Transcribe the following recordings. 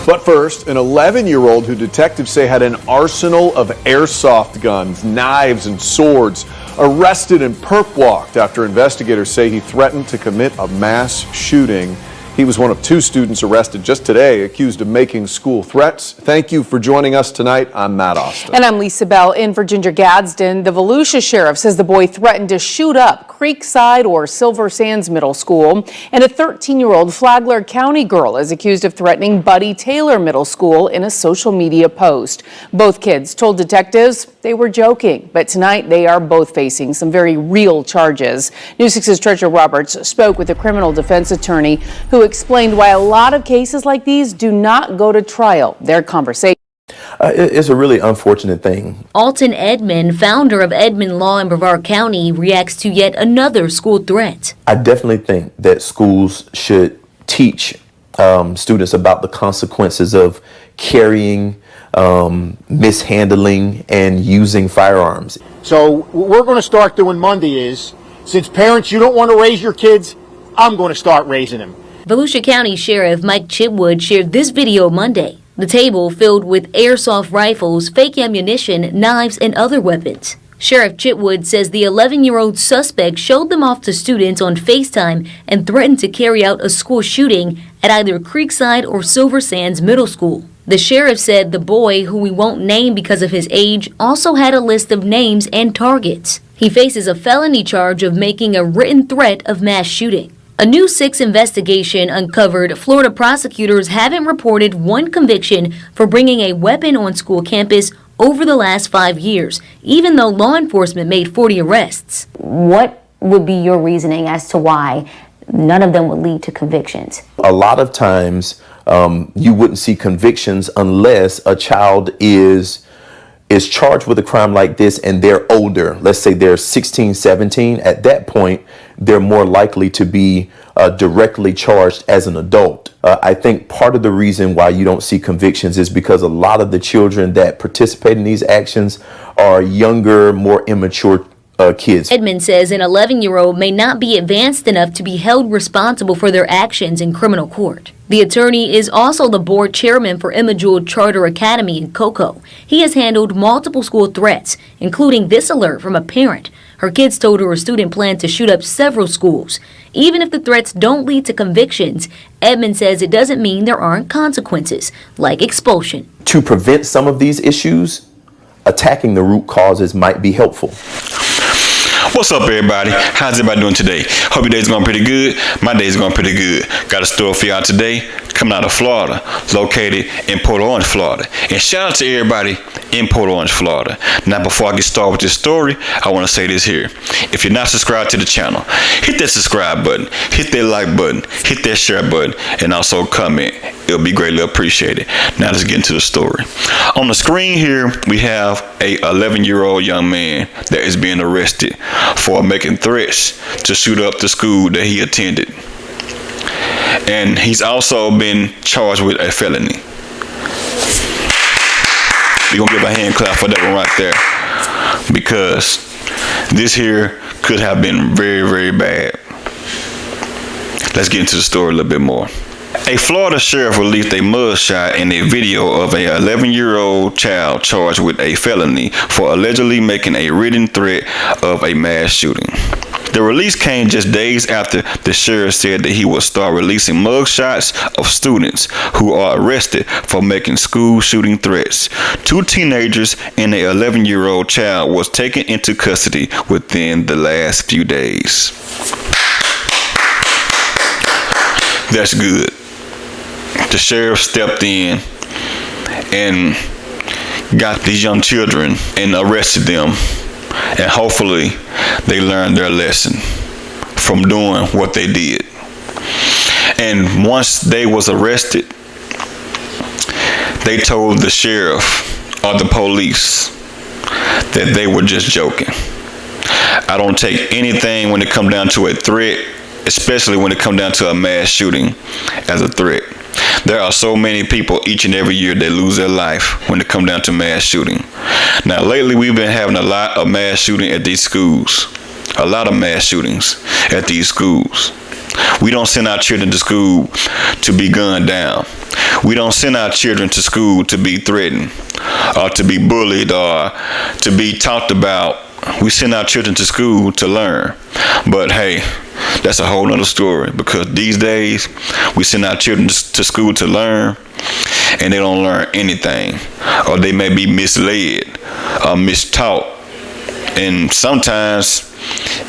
But first, an 11-year-old who detectives say had an arsenal of airsoft guns, knives, and swords arrested and perp walked after investigators say he threatened to commit a mass shooting. He was one of 2 students arrested just today, accused of making school threats. Thank you for joining us tonight. I'm Matt Austin. And I'm Lisa Bell in for Ginger Gadsden. The Volusia sheriff says the boy threatened to shoot up Creekside or Silver Sands Middle School. And a 13-year-old Flagler County girl is accused of threatening Buddy Taylor Middle School in a social media post. Both kids told detectives they were joking, but tonight they are both facing some very real charges. News 6's Treasure Roberts spoke with a criminal defense attorney who explained why a lot of cases like these do not go to trial. Their conversation. It's a really unfortunate thing. Alton Edmond, founder of Edmond Law in Brevard County, reacts to yet another school threat. I definitely think that schools should teach students about the consequences of carrying, mishandling, and using firearms. So what we're going to start doing Monday is, since parents, you don't want to raise your kids, I'm going to start raising them. Volusia County Sheriff Mike Chitwood shared this video Monday. The table filled with airsoft rifles, fake ammunition, knives, and other weapons. Sheriff Chitwood says the 11-year-old suspect showed them off to students on FaceTime and threatened to carry out a school shooting at either Creekside or Silver Sands Middle School. The sheriff said the boy, who we won't name because of his age, also had a list of names and targets. He faces a felony charge of making a written threat of mass shooting. A new 6 investigation uncovered Florida prosecutors haven't reported one conviction for bringing a weapon on school campus over the last 5 years, even though law enforcement made 40 arrests. What would be your reasoning as to why none of them would lead to convictions? A lot of times you wouldn't see convictions unless a child is charged with a crime like this and they're older. Let's say they're 16, 17. At that point, they're more likely to be directly charged as an adult. I think part of the reason why you don't see convictions is because a lot of the children that participate in these actions are younger, more immature kids. Edmond says an 11-year-old may not be advanced enough to be held responsible for their actions in criminal court. The attorney is also the board chairman for Emma Jewell Charter Academy in Cocoa. He has handled multiple school threats, including this alert from a parent. Her kids told her a student planned to shoot up several schools. Even if the threats don't lead to convictions, Edmond says it doesn't mean there aren't consequences, like expulsion. To prevent some of these issues, attacking the root causes might be helpful. What's up, everybody? How's everybody doing today? Hope your day's going pretty good. My day's going pretty good. Got a story for y'all today coming out of Florida, located in Port Orange, Florida. And shout out to everybody in Port Orange, Florida. Now, before I get started with this story, I want to say this here. If you're not subscribed to the channel, hit that subscribe button, hit that like button, hit that share button, and also comment. It'll be greatly appreciated. Now let's get into the story. On the screen here, we have a 11-year-old young man that is being arrested for making threats to shoot up the school that he attended. And he's also been charged with a felony. We're gonna give a hand clap for that one right there, because this here could have been very, very bad. Let's get into the story a little bit more. A Florida sheriff released a mugshot and a video of a 11-year-old child charged with a felony for allegedly making a written threat of a mass shooting. The release came just days after the sheriff said that he would start releasing mugshots of students who are arrested for making school shooting threats. 2 teenagers and an 11-year-old child was taken into custody within the last few days. That's good. The sheriff stepped in and got these young children and arrested them, and hopefully they learned their lesson from doing what they did. And once they was arrested, they told the sheriff or the police that they were just joking. I don't take anything when it comes down to a threat, especially when it comes down to a mass shooting, as a threat. There are so many people each and every year that lose their life when it comes down to mass shooting. Now, lately we've been having a lot of mass shooting at these schools. A lot of mass shootings at these schools. We don't send our children to school to be gunned down. We don't send our children to school to be threatened or to be bullied or to be talked about. We send our children to school to learn. But hey, that's a whole nother story, because these days we send our children to school to learn and they don't learn anything, or they may be misled or mistaught. And sometimes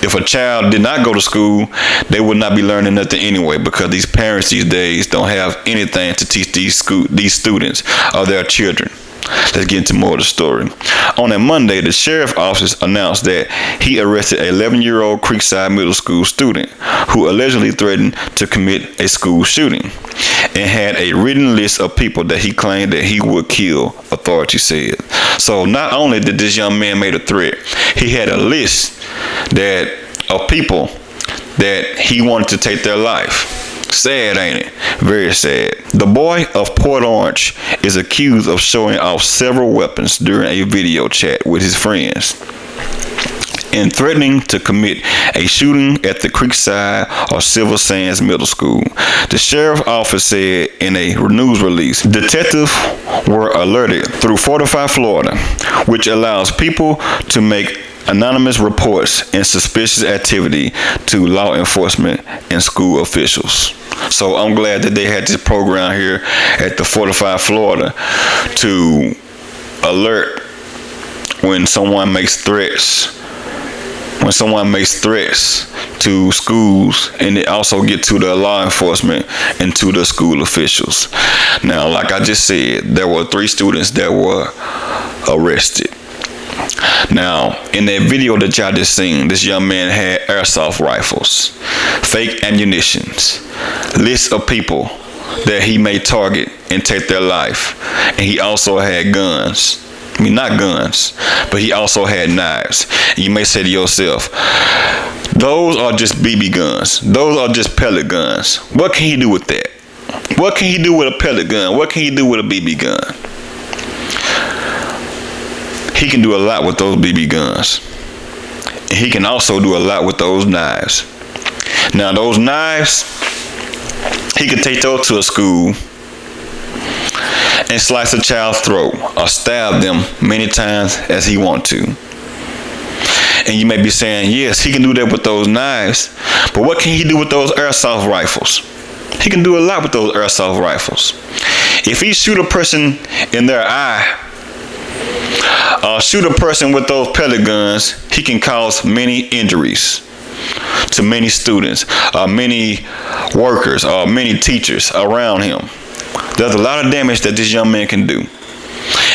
if a child did not go to school, they would not be learning nothing anyway, because these parents these days don't have anything to teach these students or their children. Let's get into more of the story. On a Monday, the sheriff's office announced that he arrested an 11-year-old Creekside Middle School student who allegedly threatened to commit a school shooting and had a written list of people that he claimed that he would kill, authorities said. So not only did this young man make a threat, he had a list of people that he wanted to take their life. Sad, ain't it? Very sad. The boy of Port Orange is accused of showing off several weapons during a video chat with his friends and threatening to commit a shooting at the Creekside or Silver Sands Middle School. The sheriff's office said in a news release, detectives were alerted through Fortify Florida, which allows people to make anonymous reports and suspicious activity to law enforcement and school officials. So I'm glad that they had this program here at the Fortify Florida to alert when someone makes threats. When someone makes threats to schools, and it also get to the law enforcement and to the school officials. Now, like I just said, there were 3 students that were arrested. Now, in that video that y'all just seen, this young man had airsoft rifles, fake ammunitions, lists of people that he may target and take their life. And he also had guns. I mean, not guns, but he also had knives. And you may say to yourself, those are just BB guns. Those are just pellet guns. What can he do with that? What can he do with a pellet gun? What can he do with a BB gun? He can do a lot with those BB guns. He can also do a lot with those knives. Now, those knives, he could take those to a school and slice a child's throat or stab them many times as he wants to. And you may be saying, yes, he can do that with those knives, but what can he do with those airsoft rifles? He can do a lot with those airsoft rifles. If he shoot a person in their eye, shoot a person with those pellet guns, he can cause many injuries to many students, many workers, or many teachers around him. There's a lot of damage that this young man can do.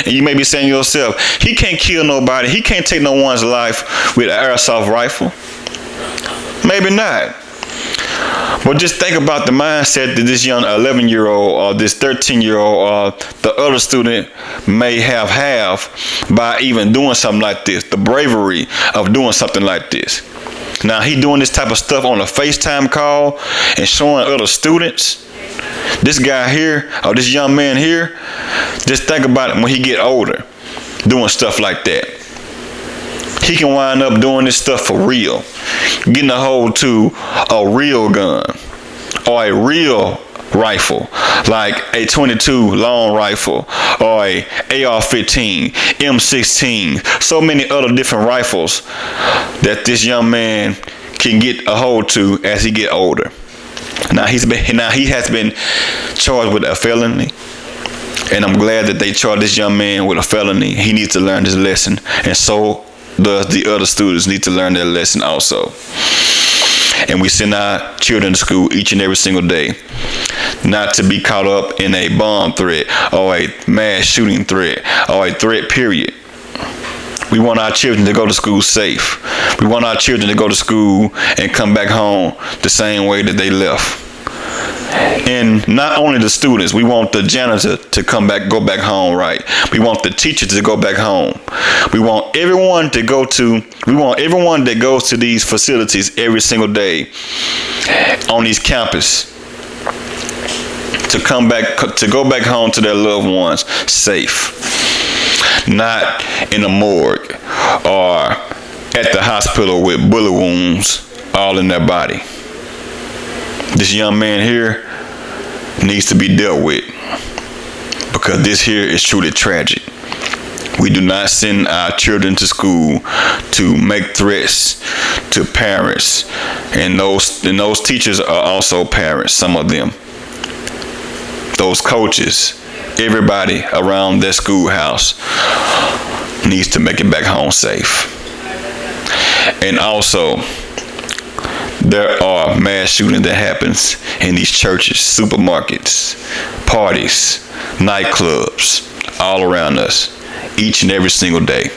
And you may be saying to yourself, he can't kill nobody. He can't take no one's life with an airsoft rifle. Maybe not. But just think about the mindset that this young 11-year-old or this 13-year-old or the other student may have by even doing something like this, the bravery of doing something like this. Now, he doing this type of stuff on a FaceTime call and showing other students. This guy here, or this young man here, just think about it when he get older, doing stuff like that. He can wind up doing this stuff for real, getting a hold to a real gun or a real rifle, like a .22 long rifle or a AR-15, M16, so many other different rifles that this young man can get a hold to as he get older. Now he has been charged with a felony, and I'm glad that they charged this young man with a felony. He needs to learn his lesson, and so does the other students need to learn their lesson also. And we send our children to school each and every single day, not to be caught up in a bomb threat or a mass shooting threat or a threat period. We want our children to go to school safe. We want our children to go to school and come back home the same way that they left. And not only the students, we want the janitor to go back home right. We want the teacher to go back home. We want everyone that goes to these facilities every single day on these campuses to go back home to their loved ones safe. Not in a morgue or at the hospital with bullet wounds all in their body. This young man here needs to be dealt with, because this here is truly tragic. We do not send our children to school to make threats to parents, and those teachers are also parents, some of them. Those coaches, everybody around their schoolhouse needs to make it back home safe. And also, there are mass shootings that happens in these churches, supermarkets, parties, nightclubs, all around us, each and every single day.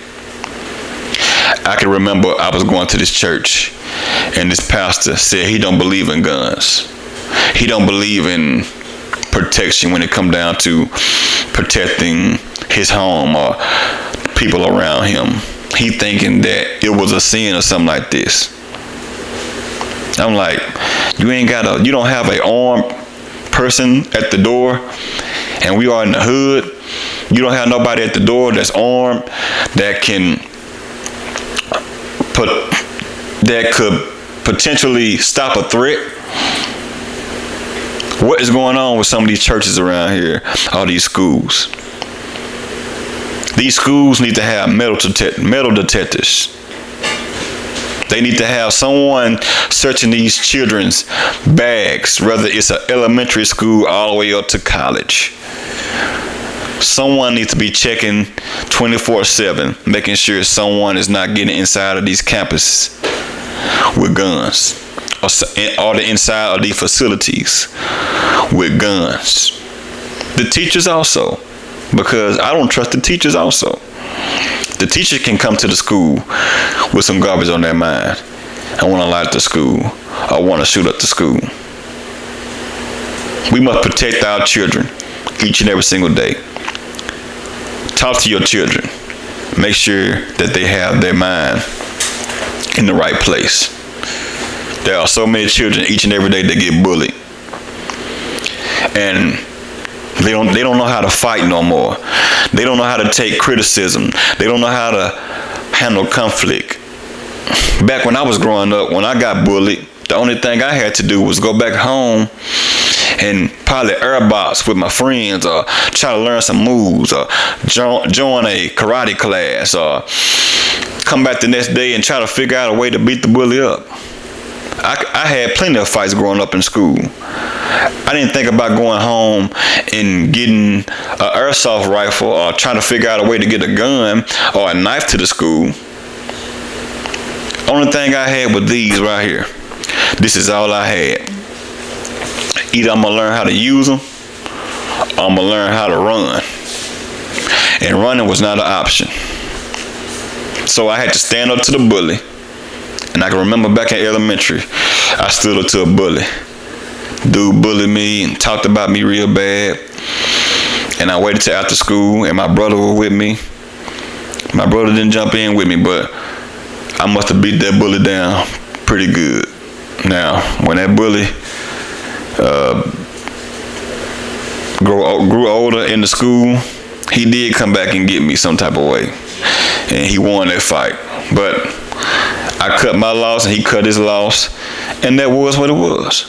I can remember I was going to this church, and this pastor said he don't believe in guns. He don't believe in protection when it come down to protecting his home or people around him. He thinking that it was a sin or something like this. I'm like, you don't have an armed person at the door, and we are in the hood. You don't have nobody at the door that's armed that could potentially stop a threat. What is going on with some of these churches around here, all these schools? These schools need to have metal detectors. They need to have someone searching these children's bags, whether it's an elementary school all the way up to college. Someone needs to be checking 24/7, making sure someone is not getting inside of these campuses with guns, or the inside of these facilities with guns. The teachers also, because I don't trust the teachers also. The teacher can come to the school with some garbage on their mind. I want to light the school. I want to shoot up the school. We must protect our children each and every single day. Talk to your children. Make sure that they have their mind in the right place. There are so many children each and every day that get bullied, and they don't know how to fight no more. They don't know how to take criticism. They don't know how to handle conflict. Back when I was growing up, when I got bullied, the only thing I had to do was go back home and probably airbox with my friends, or try to learn some moves, or join a karate class, or come back the next day and try to figure out a way to beat the bully up. I had plenty of fights growing up in school. I didn't think about going home and getting an airsoft rifle, or trying to figure out a way to get a gun or a knife to the school. Only thing I had was these right here. This is all I had. Either I'm gonna learn how to use them, or I'm gonna learn how to run. And running was not an option. So I had to stand up to the bully. And I can remember back in elementary, I stood up to a bully. Dude bullied me and talked about me real bad. And I waited till after school, and my brother was with me. My brother didn't jump in with me, but I must have beat that bully down pretty good. Now, when that bully grew older in the school, he did come back and get me some type of way. And he won that fight. But I cut my loss and he cut his loss, and that was what it was.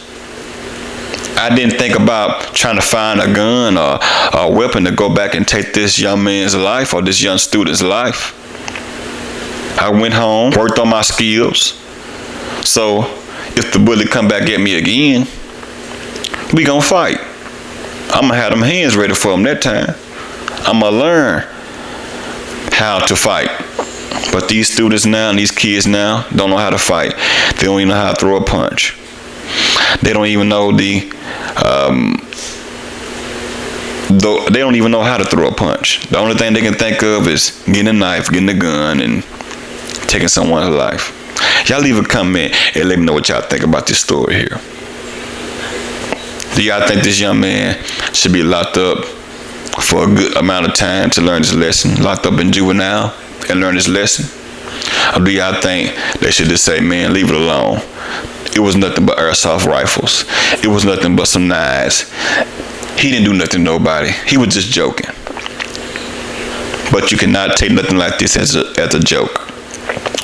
I didn't think about trying to find a gun or a weapon to go back and take this young man's life or this young student's life. I went home, worked on my skills. So if the bully come back at me again, we gonna fight. I'm gonna have them hands ready for him that time. I'm gonna learn how to fight. But these students now and these kids now don't know how to fight. They don't even know how to throw a punch. They don't even know they don't even know how to throw a punch. The only thing they can think of is getting a knife, getting a gun, and taking someone's life. Y'all leave a comment and let me know what y'all think about this story here. Do y'all think this young man should be locked up for a good amount of time to learn this lesson, locked up in juvenile and learn this lesson? Or do y'all think they should just say, man, leave it alone? It was nothing but airsoft rifles. It was nothing but some knives. He didn't do nothing to nobody. He was just joking. But you cannot take nothing like this as a joke.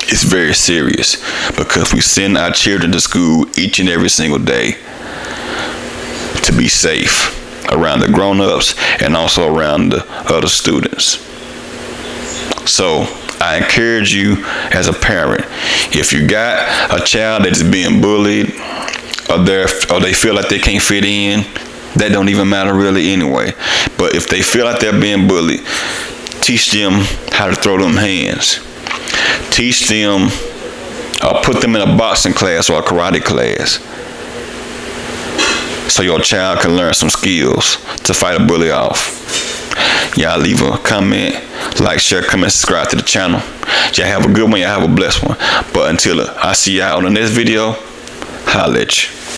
It's very serious, because we send our children to school each and every single day. to be safe around the grown-ups and also around the other students. So I encourage you as a parent, if you got a child that is being bullied or they feel like they can't fit in, that don't even matter really anyway. But if they feel like they're being bullied, teach them how to throw them hands. Teach them, put them in a boxing class or a karate class, so your child can learn some skills to fight a bully off. Y'all leave a comment, like, share, comment, subscribe to the channel. Y'all have a good one, y'all have a blessed one. But until I see y'all on the next video, holla at you.